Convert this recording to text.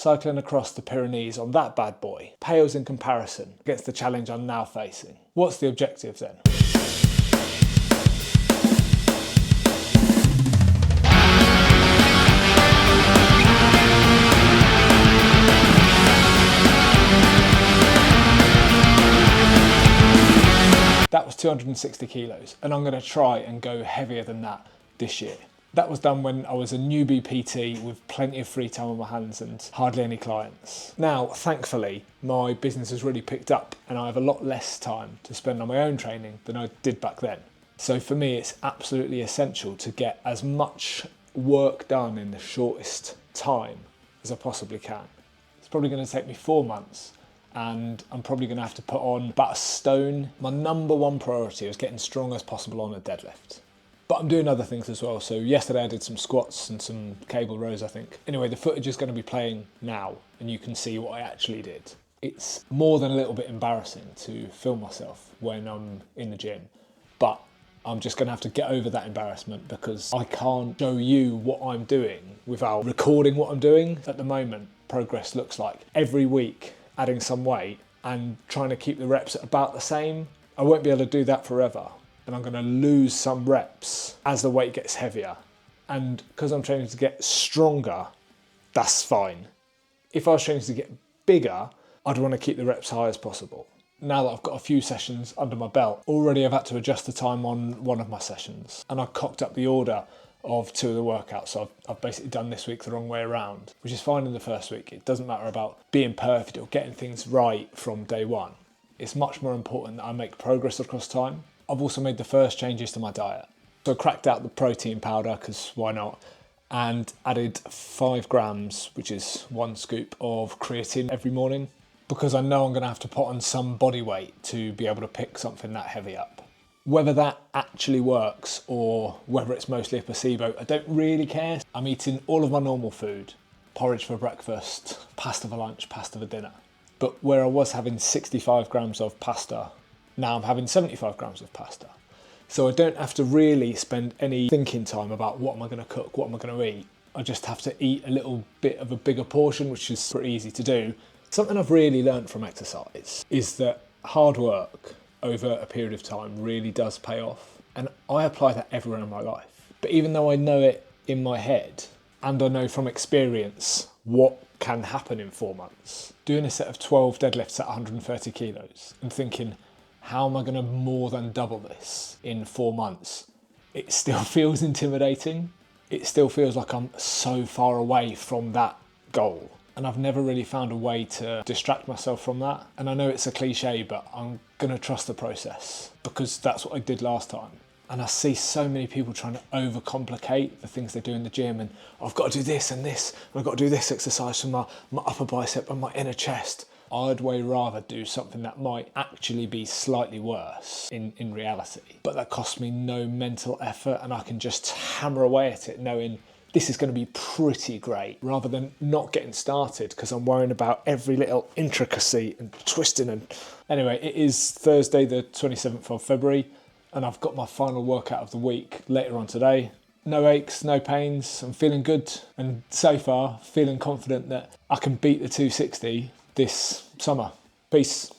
Cycling across the Pyrenees on that bad boy pales in comparison against the challenge I'm now facing. What's the objective then? That was 260 kilos, and I'm going to try and go heavier than that this year. That was done when I was a newbie PT with plenty of free time on my hands and hardly any clients. Now, thankfully, my business has really picked up and I have a lot less time to spend on my own training than I did back then. So for me, it's absolutely essential to get as much work done in the shortest time as I possibly can. It's probably going to take me 4 months, and I'm probably going to have to put on about a stone. My number one priority is getting strong as possible on a deadlift. But I'm doing other things as well. So yesterday I did some squats and some cable rows, I think. Anyway, the footage is going to be playing now and you can see what I actually did. It's more than a little bit embarrassing to film myself when I'm in the gym, but I'm just going to have to get over that embarrassment because I can't show you what I'm doing without recording what I'm doing. At the moment, progress looks like every week adding some weight and trying to keep the reps at about the same. I won't be able to do that forever. And I'm going to lose some reps as the weight gets heavier. And because I'm training to get stronger, that's fine. If I was training to get bigger, I'd want to keep the reps high as possible. Now that I've got a few sessions under my belt, already I've had to adjust the time on one of my sessions. And I cocked up the order of 2 of the workouts. So I've basically done this week the wrong way around, which is fine in the first week. It doesn't matter about being perfect or getting things right from day one. It's much more important that I make progress across time. I've also made the first changes to my diet. So I cracked out the protein powder, because why not, and added 5 grams, which is 1 scoop of creatine every morning, because I know I'm going to have to put on some body weight to be able to pick something that heavy up. Whether that actually works or whether it's mostly a placebo, I don't really care. I'm eating all of my normal food, porridge for breakfast, pasta for lunch, pasta for dinner. But where I was having 65 grams of pasta, now I'm having 75 grams of pasta. So I don't have to really spend any thinking time about what am I going to cook, what am I going to eat. I just have to eat a little bit of a bigger portion, which is pretty easy to do. Something I've really learned from exercise is that hard work over a period of time really does pay off. And I apply that everywhere in my life. But even though I know it in my head, and I know from experience what can happen in 4 months, doing a set of 12 deadlifts at 130 kilos and thinking, how am I going to more than double this in 4 months? It still feels intimidating. It still feels like I'm so far away from that goal. And I've never really found a way to distract myself from that. And I know it's a cliche, but I'm going to trust the process because that's what I did last time. And I see so many people trying to overcomplicate the things they do in the gym. And I've got to do this and this, and I've got to do this exercise for my upper bicep and my inner chest. I'd way rather do something that might actually be slightly worse in reality, but that costs me no mental effort and I can just hammer away at it knowing this is going to be pretty great, rather than not getting started because I'm worrying about every little intricacy and twisting. And anyway, it is Thursday the 27th of February and I've got my final workout of the week later on today. No aches, no pains, I'm feeling good and so far feeling confident that I can beat the 260 this summer. Peace.